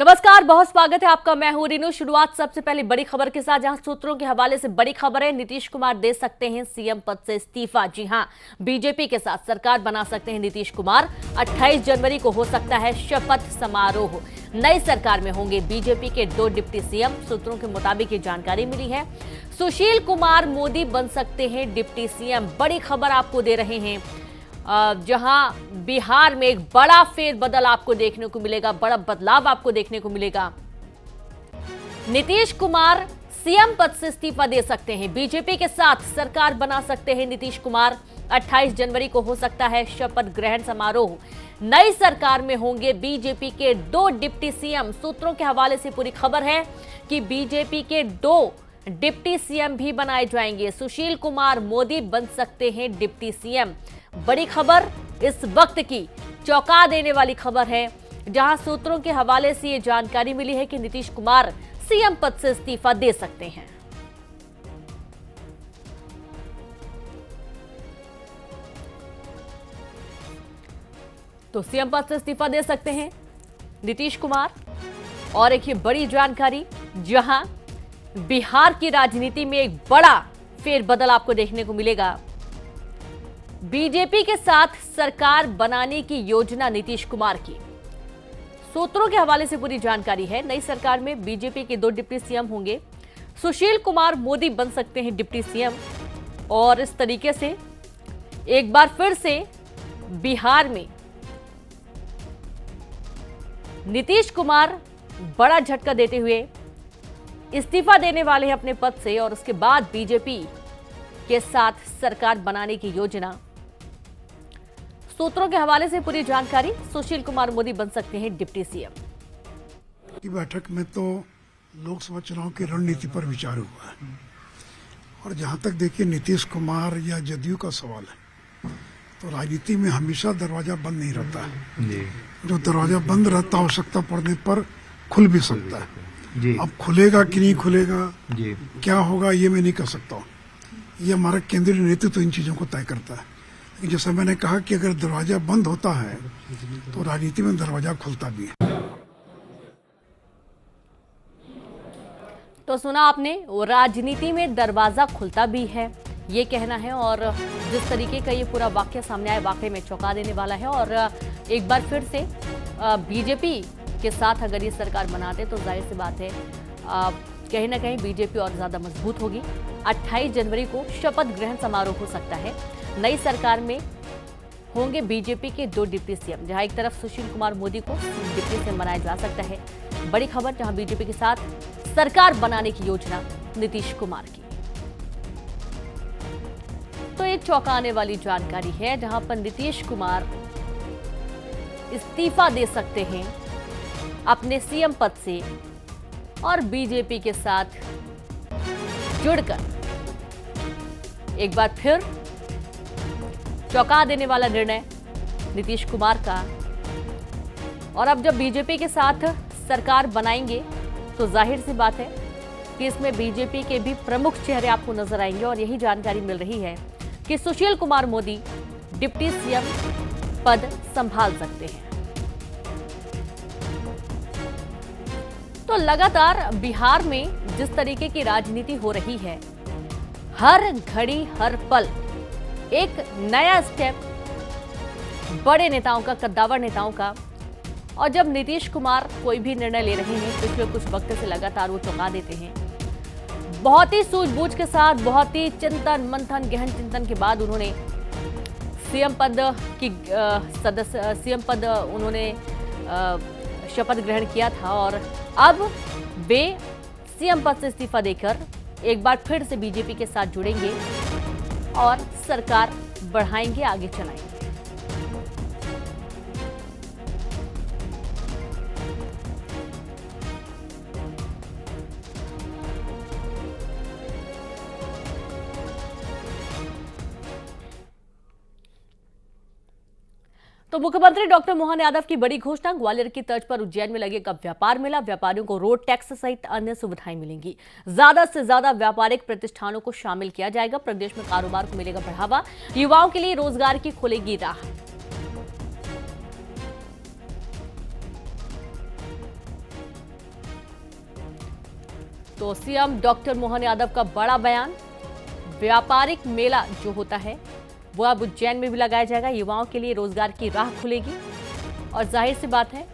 नमस्कार, बहुत स्वागत है आपका। मैं हूं रीनू। शुरुआत सबसे पहले बड़ी खबर के साथ, जहां सूत्रों के हवाले से बड़ी खबर है। नीतीश कुमार दे सकते हैं सीएम पद से इस्तीफा। जी हां, बीजेपी के साथ सरकार बना सकते हैं नीतीश कुमार। 28 जनवरी को हो सकता है शपथ समारोह। नई सरकार में होंगे बीजेपी के 2 डिप्टी सीएम। सूत्रों के मुताबिक ये जानकारी मिली है। सुशील कुमार मोदी बन सकते हैं डिप्टी सीएम। बड़ी खबर आपको दे रहे हैं, जहां बिहार में एक बड़ा फेरबदल आपको देखने को मिलेगा, बड़ा बदलाव आपको देखने को मिलेगा। नीतीश कुमार सीएम पद से इस्तीफा दे सकते हैं। बीजेपी के साथ सरकार बना सकते हैं नीतीश कुमार। 28 जनवरी को हो सकता है शपथ ग्रहण समारोह। नई सरकार में होंगे बीजेपी के 2 डिप्टी सीएम। सूत्रों के हवाले से पूरी खबर है कि बीजेपी के 2 डिप्टी सीएम भी बनाए जाएंगे। सुशील कुमार मोदी बन सकते हैं डिप्टी सीएम। बड़ी खबर इस वक्त की, चौंका देने वाली खबर है, जहां सूत्रों के हवाले से यह जानकारी मिली है कि नीतीश कुमार सीएम पद से इस्तीफा दे सकते हैं। तो सीएम पद से इस्तीफा दे सकते हैं नीतीश कुमार। और एक ये बड़ी जानकारी, जहां बिहार की राजनीति में एक बड़ा फेरबदल आपको देखने को मिलेगा। बीजेपी के साथ सरकार बनाने की योजना नीतीश कुमार की। सूत्रों के हवाले से पूरी जानकारी है। नई सरकार में बीजेपी के 2 डिप्टी सीएम होंगे। सुशील कुमार मोदी बन सकते हैं डिप्टी सीएम। और इस तरीके से एक बार फिर से बिहार में नीतीश कुमार बड़ा झटका देते हुए इस्तीफा देने वाले हैं अपने पद से। और उसके बाद बीजेपी के साथ सरकार बनाने की योजना। सूत्रों के हवाले से पूरी जानकारी, सुशील कुमार मोदी बन सकते हैं डिप्टी सीएम। की बैठक में तो लोकसभा चुनाव की रणनीति पर विचार हुआ है। और जहां तक देखिए नीतीश कुमार या जदयू का सवाल है, तो राजनीति में हमेशा दरवाजा बंद नहीं रहता है। जो दरवाजा बंद रहता, आवश्यकता पड़ने पर खुल भी सकता है। अब खुलेगा कि नहीं खुलेगा, क्या होगा, ये मैं नहीं कह सकता हूँ। ये हमारा केंद्रीय नेतृत्व इन चीजों को तय करता है। जैसा मैंने कहा कि अगर दरवाजा बंद होता है तो राजनीति में दरवाजा खुलता भी है। तो सुना आपने, वो राजनीति में दरवाजा खुलता भी है, ये कहना है। और जिस तरीके का ये पूरा वाक्य सामने आया, वाकई में चौंका देने वाला है। और एक बार फिर से बीजेपी के साथ अगर ये सरकार बनाते तो जाहिर सी बात है, कहीं ना कहीं बीजेपी और ज्यादा मजबूत होगी। 28 जनवरी को शपथ ग्रहण समारोह हो सकता है। नई सरकार में होंगे बीजेपी के 2 डिप्टी सीएम, जहां एक तरफ सुशील कुमार मोदी को डिप्टी सीएम बनाया जा सकता है। बड़ी खबर, जहां बीजेपी के साथ सरकार बनाने की योजना नीतीश कुमार की। तो ये चौंकाने वाली जानकारी है, जहां पर नीतीश कुमार इस्तीफा दे सकते हैं अपने सीएम पद से और बीजेपी के साथ जुड़कर एक बार फिर चौंका देने वाला निर्णय नीतीश कुमार का। और अब जब बीजेपी के साथ सरकार बनाएंगे तो जाहिर सी बात है कि इसमें बीजेपी के भी प्रमुख चेहरे आपको नजर आएंगे। और यही जानकारी मिल रही है कि सुशील कुमार मोदी डिप्टी सीएम पद संभाल सकते हैं। तो लगातार बिहार में जिस तरीके की राजनीति हो रही है, हर घड़ी हर पल एक नया स्टेप बड़े नेताओं का, कद्दावर नेताओं का। और जब नीतीश कुमार कोई भी निर्णय ले रहे हैं, पिछले कुछ वक्त से लगातार वो चौंका देते हैं। बहुत ही सूझबूझ के साथ, बहुत ही चिंतन मंथन, गहन चिंतन के बाद उन्होंने सीएम पद की सीएम पद उन्होंने शपथ ग्रहण किया था। और अब वे सीएम पद से इस्तीफा देकर एक बार फिर से बीजेपी के साथ जुड़ेंगे और सरकार बढ़ाएंगे, आगे चलाएंगे। तो मुख्यमंत्री डॉक्टर मोहन यादव की बड़ी घोषणा, ग्वालियर की तर्ज पर उज्जैन में लगेगा व्यापार मेला। व्यापारियों को रोड टैक्स सहित अन्य सुविधाएं मिलेंगी। ज्यादा से ज्यादा व्यापारिक प्रतिष्ठानों को शामिल किया जाएगा। प्रदेश में कारोबार को मिलेगा बढ़ावा। युवाओं के लिए रोजगार की खुलेगी राह। तो सीएम डॉक्टर मोहन यादव का बड़ा बयान, व्यापारिक मेला जो होता है वो अब उज्जैन में भी लगाया जाएगा। युवाओं के लिए रोजगार की राह खुलेगी और जाहिर सी बात है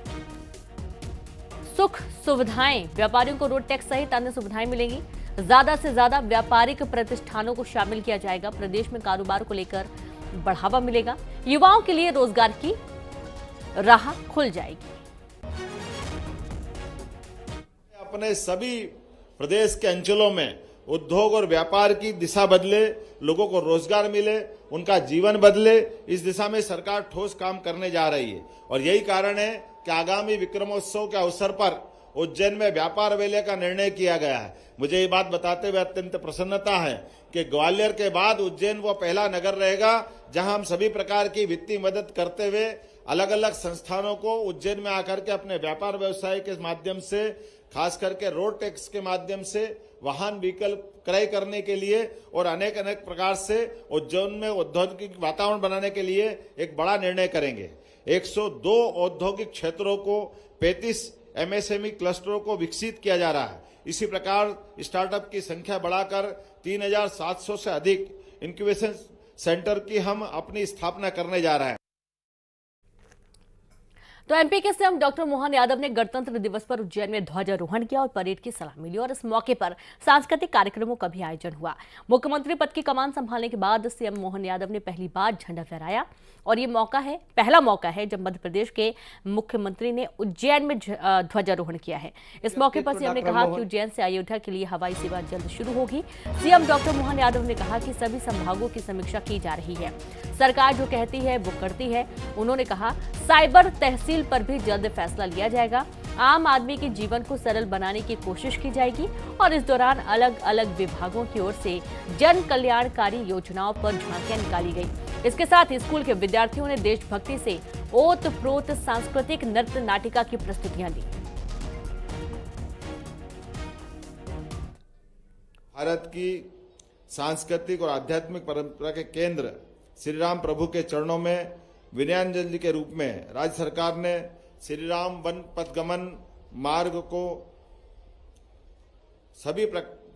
सुख सुविधाएं, व्यापारियों को रोड टैक्स सहित अन्य सुविधाएं मिलेंगी। ज्यादा से ज्यादा व्यापारिक प्रतिष्ठानों को शामिल किया जाएगा। प्रदेश में कारोबार को लेकर बढ़ावा मिलेगा। युवाओं के लिए रोजगार की राह खुल जाएगी। अपने सभी प्रदेश के अंचलों में उद्योग और व्यापार की दिशा बदले, लोगों को रोजगार मिले, उनका जीवन बदले, इस दिशा में सरकार ठोस काम करने जा रही है। और यही कारण है कि आगामी विक्रमोत्सव के अवसर पर उज्जैन में व्यापार मेले का निर्णय किया गया है। मुझे ये बात बताते हुए अत्यंत प्रसन्नता है कि ग्वालियर के बाद उज्जैन वो पहला नगर रहेगा जहां हम सभी प्रकार की वित्तीय मदद करते हुए अलग अलग संस्थानों को उज्जैन में आकर के अपने व्यापार व्यवसाय के माध्यम से, खास करके रोड टैक्स के माध्यम से, वाहन व्हीकल क्रय करने के लिए और अनेक अनेक प्रकार से उज्जैन में औद्योगिक वातावरण बनाने के लिए एक बड़ा निर्णय करेंगे। 102 औद्योगिक क्षेत्रों को, 35 एमएसएमई क्लस्टरों को विकसित किया जा रहा है। इसी प्रकार स्टार्टअप की संख्या बढ़ाकर 3700 से अधिक इंक्यूबेशन सेंटर की हम अपनी स्थापना करने जा रहे हैं। तो एमपी के सीएम डॉक्टर मोहन यादव ने गणतंत्र दिवस पर उज्जैन में ध्वजारोहण किया और परेड की सलामी ली और इस मौके पर सांस्कृतिक कार्यक्रमों का भी आयोजन हुआ। मुख्यमंत्री पद की कमान संभालने के बाद सीएम मोहन यादव ने पहली बार झंडा फहराया और ये पहला मौका है जब मध्य प्रदेश के मुख्यमंत्री ने उज्जैन में ध्वजारोहण किया है। इस मौके पर सीएम ने कहा कि उज्जैन से अयोध्या के लिए हवाई सेवा जल्द शुरू होगी। सीएम डॉक्टर मोहन यादव ने कहा कि सभी संभागों की समीक्षा की जा रही है, सरकार जो कहती है वो करती है। उन्होंने कहा साइबर तहसील पर भी जल्द फैसला लिया जाएगा। आम आदमी के जीवन को सरल बनाने की कोशिश की जाएगी और इस दौरान अलग अलग विभागों की ओर से जन कल्याणकारी योजनाओं पर झांकियां निकाली गई। इसके साथ ही स्कूल के विद्यार्थियों ने देशभक्ति से ओत-प्रोत सांस्कृतिक नृत्य नाटिका की प्रस्तुतियां दी। भारत की सांस्कृतिक और आध्यात्मिक परंपरा के केंद्र श्री राम प्रभु के चरणों में विनयाञ्जलि के रूप में राज्य सरकार ने श्री राम वन पथगमन मार्ग को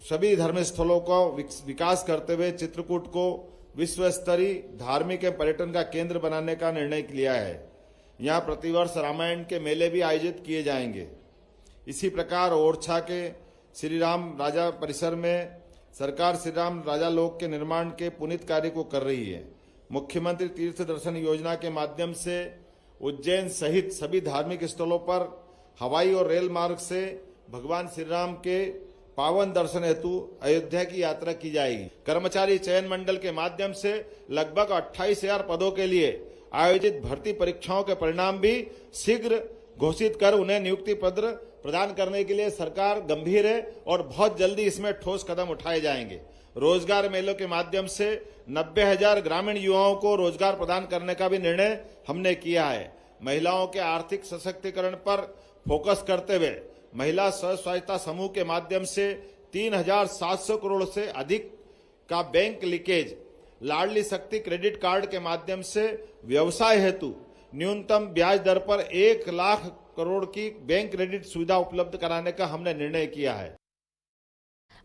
सभी धर्म स्थलों का विकास करते हुए चित्रकूट को विश्व स्तरीय धार्मिक एवं पर्यटन का केंद्र बनाने का निर्णय लिया है। यहाँ प्रतिवर्ष रामायण के मेले भी आयोजित किए जाएंगे। इसी प्रकार ओरछा के श्री राम राजा परिसर में सरकार श्री राम राजा लोक के निर्माण के पुनीत कार्य को कर रही है। मुख्यमंत्री तीर्थ दर्शन योजना के माध्यम से उज्जैन सहित सभी धार्मिक स्थलों पर हवाई और रेल मार्ग से भगवान श्री राम के पावन दर्शन हेतु अयोध्या की यात्रा की जाएगी। कर्मचारी चयन मंडल के माध्यम से लगभग 28,000 पदों के लिए आयोजित भर्ती परीक्षाओं के परिणाम भी शीघ्र घोषित कर उन्हें नियुक्ति पत्र प्रदान करने के लिए सरकार गंभीर है और बहुत जल्दी इसमें ठोस कदम उठाए जाएंगे। रोजगार मेलों के माध्यम से 90,000 ग्रामीण युवाओं को रोजगार प्रदान करने का भी निर्णय हमने किया है। महिलाओं के आर्थिक सशक्तिकरण पर फोकस करते हुए महिला स्व सहायता समूह के माध्यम से 3,700 करोड़ से अधिक का बैंक लीकेज, लाडली शक्ति क्रेडिट कार्ड के माध्यम से व्यवसाय हेतु न्यूनतम ब्याज दर पर 1 लाख करोड़ की बैंक क्रेडिट सुविधा उपलब्ध कराने का हमने निर्णय किया है।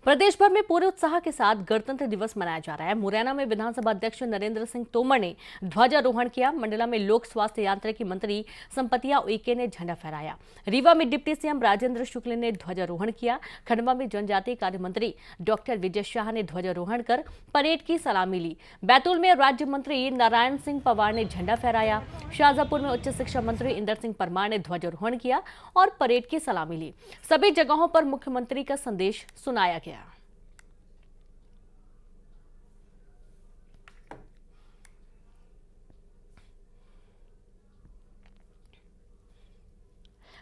प्रदेश भर में पूरे उत्साह के साथ गणतंत्र दिवस मनाया जा रहा है। मुरैना में विधानसभा अध्यक्ष नरेंद्र सिंह तोमर ने ध्वजारोहण किया। मंडला में लोक स्वास्थ्य यांत्रिकी मंत्री संपतिया उइके ने झंडा फहराया। रीवा में डिप्टी सीएम राजेंद्र शुक्ल ने ध्वजारोहण किया। खंडवा में जनजातीय कार्य मंत्री डॉक्टर विजय शाह ने ध्वजारोहण कर परेड की सलामी ली। बैतूल में राज्य मंत्री नारायण सिंह पवार ने झंडा फहराया। शाहजहांपुर में उच्च शिक्षा मंत्री इंदर सिंह परमार ने ध्वजारोहण किया और परेड की सलामी ली। सभी जगहों पर मुख्यमंत्री का संदेश सुनाया गया।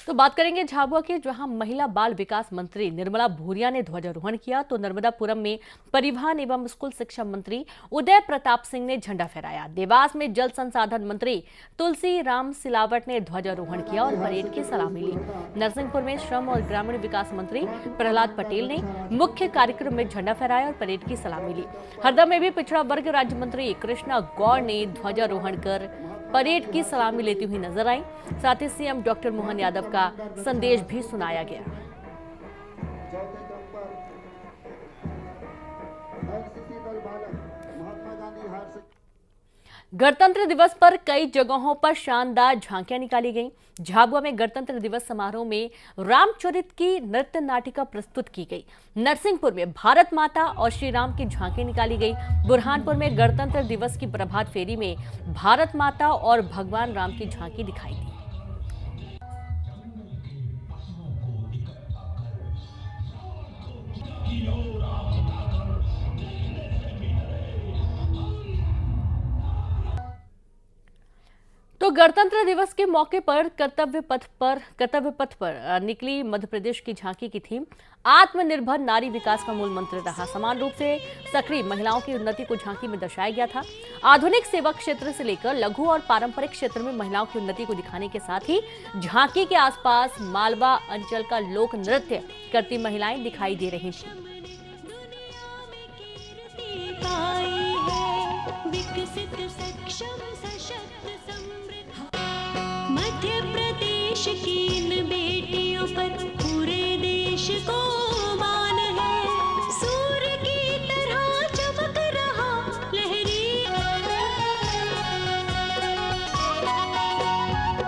तो बात करेंगे झाबुआ की, जहां महिला बाल विकास मंत्री निर्मला भूरिया ने ध्वजारोहण किया तो नर्मदापुरम में परिवहन एवं स्कूल शिक्षा मंत्री उदय प्रताप सिंह ने झंडा फहराया। देवास में जल संसाधन मंत्री तुलसी राम सिलावट ने ध्वजारोहण किया और परेड की सलामी ली। नरसिंहपुर में श्रम और ग्रामीण विकास मंत्री प्रहलाद पटेल ने मुख्य कार्यक्रम में झंडा फहराया और परेड की सलामी ली। हरदा में भी पिछड़ा वर्ग राज्य मंत्री कृष्णा गौड़ ने ध्वजारोहण कर परेड की सलामी लेती हुई नजर आई। साथ ही सीएम डॉक्टर मोहन यादव का संदेश भी सुनाया गया। गणतंत्र दिवस पर कई जगहों पर शानदार झांकियां निकाली गईं। झाबुआ में गणतंत्र दिवस समारोह में रामचरित की नृत्य नाटिका प्रस्तुत की गई। नरसिंहपुर में भारत माता और श्री राम की झांकी निकाली गई। बुरहानपुर में गणतंत्र दिवस की प्रभात फेरी में भारत माता और भगवान राम की झांकी दिखाई दी। तो गणतंत्र दिवस के मौके पर कर्तव्य पथ पर निकली मध्य प्रदेश की झांकी की थीम आत्मनिर्भर नारी विकास का मूल मंत्र रहा। समान रूप से सक्रिय महिलाओं की उन्नति को झांकी में दर्शाया गया था। आधुनिक सेवा क्षेत्र से लेकर लघु और पारंपरिक क्षेत्र में महिलाओं की उन्नति को दिखाने के साथ ही झांकी के आसपास मालवा अंचल का लोक नृत्य करती महिलाएं दिखाई दे रही थी। मध्य प्रदेश की इन बेटियों पर पूरे देश को मान है। सूर्य की तरह चमक रहा लहरी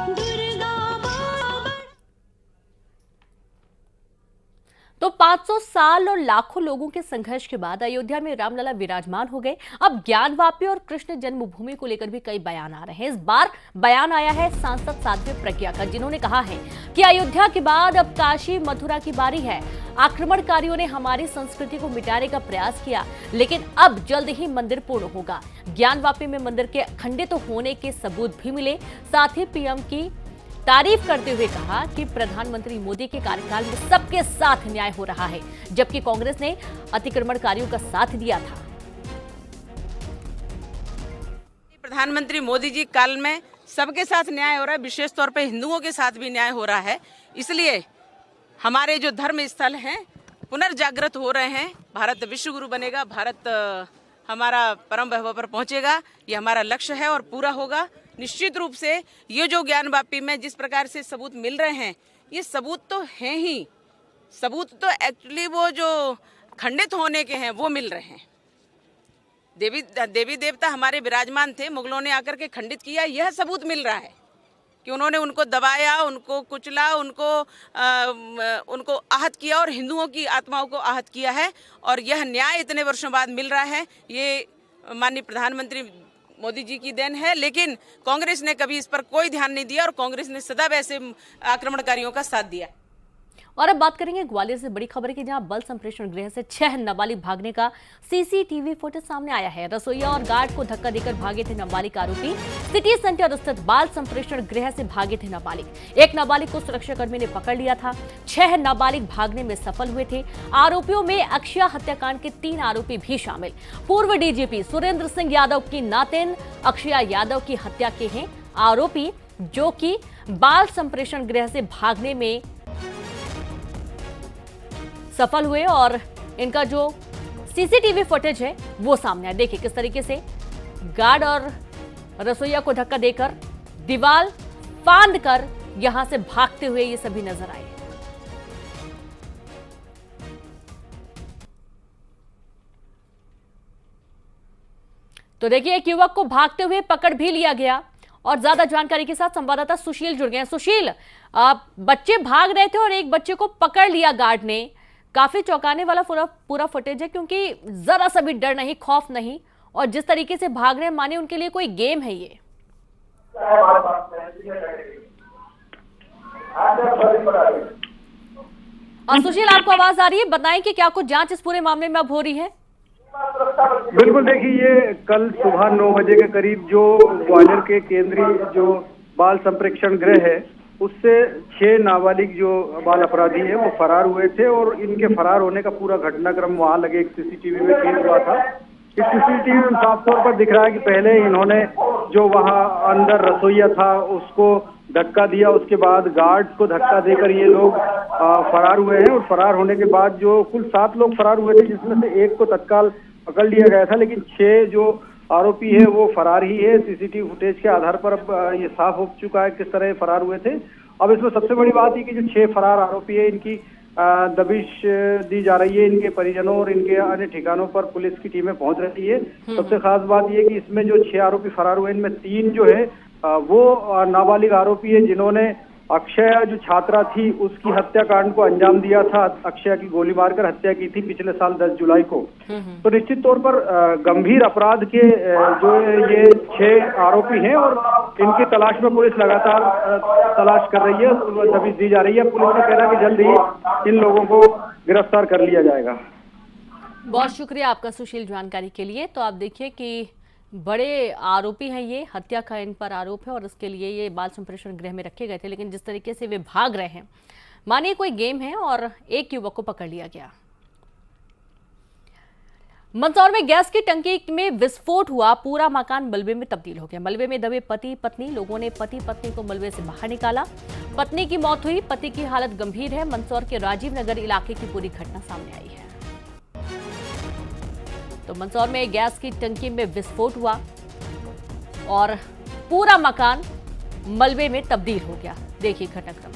दुर्गा माँ। तो 500 साल और लाखों लोगों के संघर्ष के बाद अयोध्या में रामलला विराजमान हो गए। अब ज्ञानवापी और कृष्ण जन्मभूमि को लेकर भी कई बयान आ रहे हैं। इस बार बयान आया है सांसद साध्वी प्रज्ञा का, जिन्होंने कहा है कि अयोध्या के बाद अब काशी मथुरा की बारी है। आक्रमणकारियों ने हमारी संस्कृति को मिटाने का प्रयास किया, लेकिन अब जल्द ही मंदिर पूर्ण होगा। ज्ञानवापी में मंदिर के खंडित होने के सबूत भी मिले। साथ ही पीएम की तारीफ करते हुए कहा कि प्रधानमंत्री मोदी के कार्यकाल में सबके साथ न्याय हो रहा है, जबकि कांग्रेस ने अतिक्रमणकारियों का साथ दिया था। प्रधानमंत्री मोदी जी काल में सबके साथ न्याय हो रहा है, विशेष तौर पे हिंदुओं के साथ भी न्याय हो रहा है। इसलिए हमारे जो धर्म स्थल हैं पुनर्जागृत हो रहे हैं। भारत विश्व गुरु बनेगा, भारत हमारा परम वैभव पर पहुंचेगा, ये हमारा लक्ष्य है और पूरा होगा। निश्चित रूप से ये जो ज्ञानवापी में जिस प्रकार से सबूत मिल रहे हैं, ये सबूत तो हैं ही, सबूत तो एक्चुअली वो जो खंडित होने के हैं वो मिल रहे हैं। देवी देवता हमारे विराजमान थे, मुगलों ने आकर के खंडित किया, यह सबूत मिल रहा है कि उन्होंने उनको दबाया, उनको कुचला, उनको आहत किया और हिंदुओं की आत्माओं को आहत किया है। और यह न्याय इतने वर्षों बाद मिल रहा है, ये माननीय प्रधानमंत्री मोदी जी की देन है। लेकिन कांग्रेस ने कभी इस पर कोई ध्यान नहीं दिया और कांग्रेस ने सदा वैसे आक्रमणकारियों का साथ दिया। और अब बात करेंगे ग्वालियर से बड़ी खबर की, जहां बल संप्रेषण गृह से 6 नाबालिग भागने का सीसीटीवी फुटेज सामने आया है। रसोईया और गार्ड को धक्का देकर भागे थे नाबालिग आरोपी। सिटी सेंटर स्थित बाल संप्रेषण गृह से भागे थे नाबालिग। एक नाबालिग को सुरक्षाकर्मी ने पकड़ लिया था। 6 नाबालिग भागने में सफल हुए थे। आरोपियों में अक्षया हत्याकांड के 3 आरोपी भी शामिल। पूर्व डीजीपी सुरेंद्र सिंह यादव की नातिन अक्षया यादव की हत्या के हैं आरोपी, जो कि बाल संप्रेषण गृह से भागने में सफल हुए। और इनका जो सीसीटीवी फुटेज है वो सामने आया। देखिए किस तरीके से गार्ड और रसोईया को धक्का देकर दीवार फांद कर यहां से भागते हुए ये सभी नजर आए। तो देखिए एक युवक को भागते हुए पकड़ भी लिया गया। और ज्यादा जानकारी के साथ संवाददाता सुशील जुड़ गए हैं। सुशील, बच्चे भाग रहे थे और एक बच्चे को पकड़ लिया गार्ड ने। काफी चौंकाने वाला पूरा फुटेज है, क्योंकि जरा सा भी डर नहीं, खौफ नहीं, और जिस तरीके से भाग रहे हैं माने उनके लिए कोई गेम है ये। और सुशील, आपको आवाज आ रही है? बताएं कि क्या कुछ जांच इस पूरे मामले में अब हो रही है? बिल्कुल, देखिए ये कल सुबह 9 बजे के करीब जो ग्वालियर के केंद्रीय जो बाल संप्रेक्षण गृह है उससे 6 नाबालिग जो बाल अपराधी हैं वो फरार हुए थे। और इनके फरार होने का पूरा घटनाक्रम वहां लगे एक सीसीटीवी में कैद हुआ था। इस सीसीटीवी में साफ तौर पर दिख रहा है कि पहले इन्होंने जो वहां अंदर रसोईया था उसको धक्का दिया, उसके बाद गार्ड को धक्का देकर ये लोग फरार हुए हैं। और फरार होने के बाद जो कुल 7 लोग फरार हुए थे, जिसमें से एक को तत्काल पकड़ लिया गया था, लेकिन 6 जो आरोपी है वो फरार ही है। सीसीटीवी फुटेज के आधार पर अब ये साफ हो चुका है किस तरह फरार हुए थे। अब इसमें सबसे बड़ी बात है कि जो 6 फरार आरोपी है इनकी दबिश दी जा रही है। इनके परिजनों और इनके अन्य ठिकानों पर पुलिस की टीमें पहुंच रही है। सबसे खास बात यह कि इसमें जो 6 आरोपी फरार हुए, इनमें 3 जो है वो नाबालिग आरोपी है, जिन्होंने अक्षया जो छात्रा थी उसकी हत्याकांड को अंजाम दिया था। अक्षया की गोली मारकर हत्या की थी पिछले साल 10 जुलाई को। तो निश्चित तौर पर गंभीर अपराध के जो ये 6 आरोपी हैं और इनकी तलाश में पुलिस लगातार तलाश कर रही है, दबिश दी जा रही है। पुलिस का कहना है कि जल्द ही इन लोगों को गिरफ्तार कर लिया जाएगा। बहुत शुक्रिया आपका सुशील जानकारी के लिए। तो आप देखिए कि बड़े आरोपी हैं ये, हत्या का इन पर आरोप है और इसके लिए ये बाल संप्रेषण गृह में रखे गए थे, लेकिन जिस तरीके से वे भाग रहे हैं, मानिए कोई गेम है और एक युवक को पकड़ लिया गया। मंदसौर में गैस की टंकी में विस्फोट हुआ, पूरा मकान मलबे में तब्दील हो गया। मलबे में दबे पति पत्नी, लोगों ने पति पत्नी को मलबे से बाहर निकाला। पत्नी की मौत हुई, पति की हालत गंभीर है। मंदसौर के राजीव नगर इलाके की पूरी घटना सामने आई है। तो मंदसौर में गैस की टंकी में विस्फोट हुआ और पूरा मकान मलबे में तब्दील हो गया। देखिए घटनाक्रम।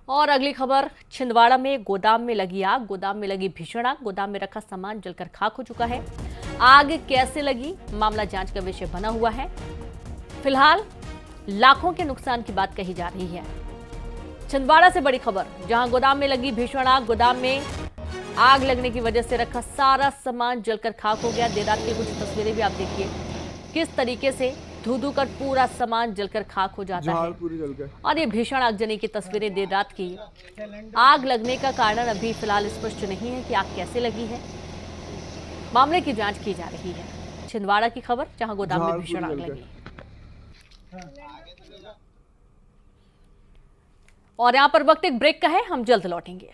और अगली खबर, छिंदवाड़ा में गोदाम में लगी आग, गोदाम में लगी भीषण आग, गोदाम में रखा सामान जलकर खाक हो चुका है। आग कैसे लगी, मामला जांच का विषय बना हुआ है। फिलहाल लाखों के नुकसान की बात कही जा रही है। छिंदवाड़ा से बड़ी खबर, जहां गोदाम में लगी भीषण आग, गोदाम में आग लगने की वजह से रखा सारा सामान जलकर खाक हो गया। देर रात की कुछ तस्वीरें भी आप देखिए, किस तरीके से धू कर पूरा सामान जलकर खाक हो जाता है। और ये भीषण आगजनी की तस्वीरें देर रात की। आग लगने का कारण अभी फिलहाल स्पष्ट नहीं है कि आग कैसे लगी है। मामले की जांच की जा रही है। छिंदवाड़ा की खबर, जहां गोदाम में भीषण आग लगी। और यहां पर वक्त एक ब्रेक का है, हम जल्द लौटेंगे।